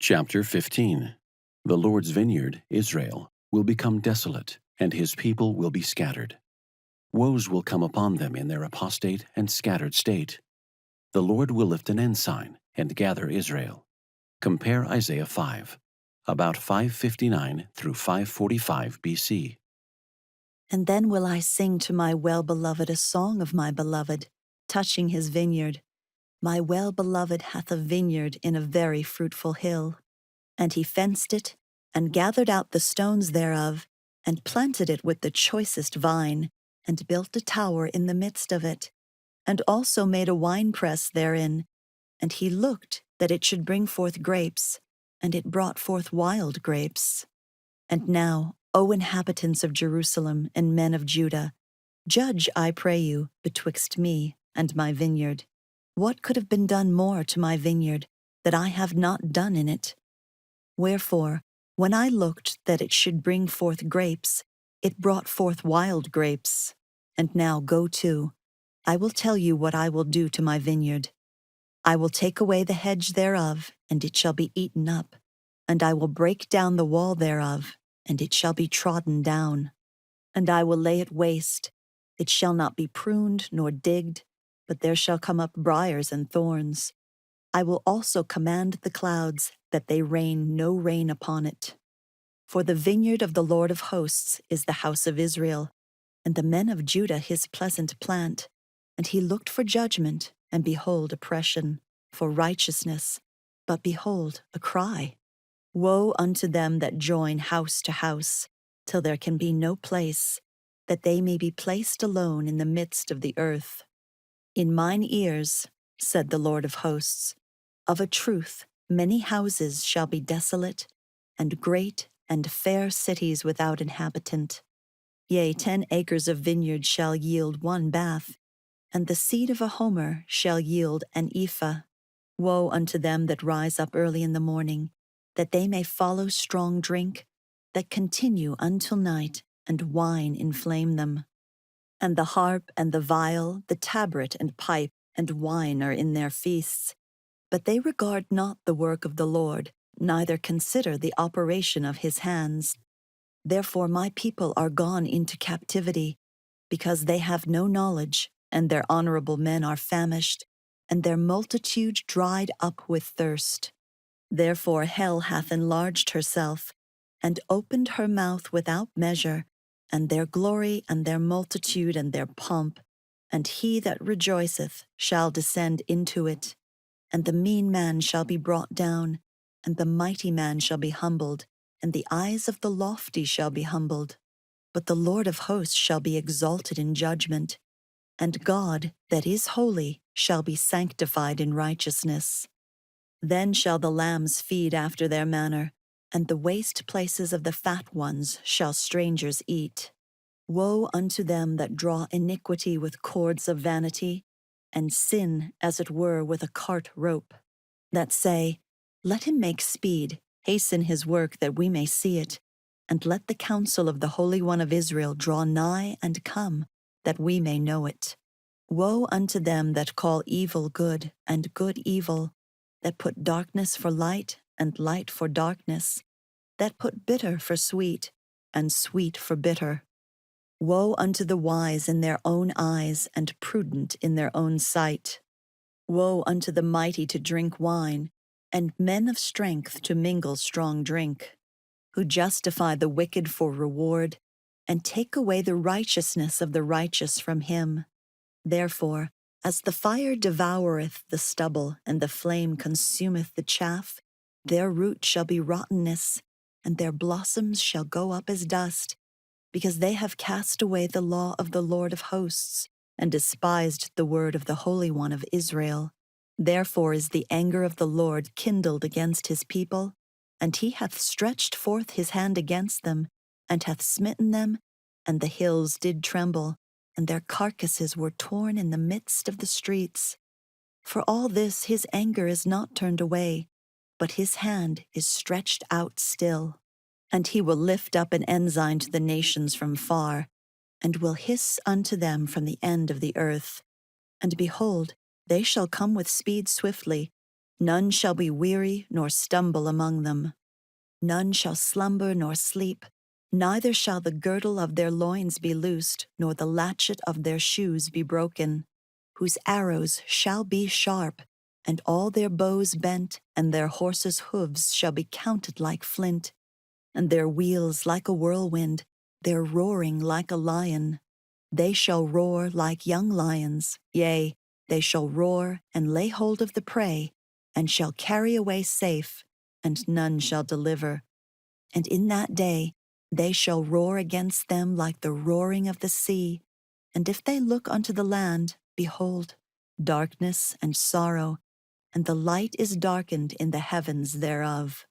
Chapter 15. The Lord's vineyard, Israel, will become desolate, and his people will be scattered. Woes will come upon them in their apostate and scattered state. The Lord will lift an ensign and gather Israel. Compare Isaiah 5, about 559 through 545 BC. And then will I sing to my well-beloved a song of my beloved, touching his vineyard. My well-beloved hath a vineyard in a very fruitful hill. And he fenced it, and gathered out the stones thereof, and planted it with the choicest vine, and built a tower in the midst of it, and also made a winepress therein. And he looked that it should bring forth grapes, and it brought forth wild grapes. And now, O inhabitants of Jerusalem and men of Judah, judge, I pray you, betwixt me and my vineyard. What could have been done more to my vineyard that I have not done in it? Wherefore, when I looked that it should bring forth grapes, it brought forth wild grapes. And now go to, I will tell you what I will do to my vineyard. I will take away the hedge thereof, and it shall be eaten up, and I will break down the wall thereof, and it shall be trodden down. And I will lay it waste, it shall not be pruned nor digged, but there shall come up briars and thorns. I will also command the clouds that they rain no rain upon it. For the vineyard of the Lord of hosts is the house of Israel, and the men of Judah his pleasant plant. And he looked for judgment, and behold oppression, for righteousness, but behold a cry. Woe unto them that join house to house, till there can be no place, that they may be placed alone in the midst of the earth. In mine ears, said the Lord of hosts, of a truth many houses shall be desolate, and great and fair cities without inhabitant. Yea, 10 acres of vineyard shall yield 1 bath, and the seed of a homer shall yield an ephah. Woe unto them that rise up early in the morning, that they may follow strong drink, that continue until night, and wine inflame them. And the harp and the viol, the tabret and pipe, and wine are in their feasts. But they regard not the work of the Lord, neither consider the operation of his hands. Therefore my people are gone into captivity, because they have no knowledge, and their honorable men are famished, and their multitude dried up with thirst. Therefore hell hath enlarged herself, and opened her mouth without measure, and their glory and their multitude and their pomp, and he that rejoiceth shall descend into it. And the mean man shall be brought down, and the mighty man shall be humbled, and the eyes of the lofty shall be humbled. But the Lord of hosts shall be exalted in judgment, and God, that is holy, shall be sanctified in righteousness. Then shall the lambs feed after their manner, and the waste places of the fat ones shall strangers eat. Woe unto them that draw iniquity with cords of vanity, and sin, as it were, with a cart rope, that say, Let him make speed, hasten his work that we may see it, and let the counsel of the Holy One of Israel draw nigh and come, that we may know it. Woe unto them that call evil good, and good evil, that put darkness for light, and light for darkness, that put bitter for sweet, and sweet for bitter. Woe unto the wise in their own eyes, and prudent in their own sight. Woe unto the mighty to drink wine, and men of strength to mingle strong drink, who justify the wicked for reward, and take away the righteousness of the righteous from him. Therefore, as the fire devoureth the stubble, and the flame consumeth the chaff, their root shall be rottenness, and their blossoms shall go up as dust, because they have cast away the law of the Lord of hosts, and despised the word of the Holy One of Israel. Therefore is the anger of the Lord kindled against his people, and he hath stretched forth his hand against them, and hath smitten them, and the hills did tremble, and their carcasses were torn in the midst of the streets. For all this his anger is not turned away, but his hand is stretched out still. And he will lift up an ensign to the nations from far, and will hiss unto them from the end of the earth. And behold, they shall come with speed swiftly, None shall be weary nor stumble among them. None shall slumber nor sleep, neither shall the girdle of their loins be loosed, nor the latchet of their shoes be broken, whose arrows shall be sharp, and all their bows bent, and their horses' hoofs shall be counted like flint, and their wheels like a whirlwind, their roaring like a lion. They shall roar like young lions, yea, they shall roar and lay hold of the prey, and shall carry away safe, and none shall deliver. And in that day they shall roar against them like the roaring of the sea. And if they look unto the land, behold, darkness and sorrow, and the light is darkened in the heavens thereof.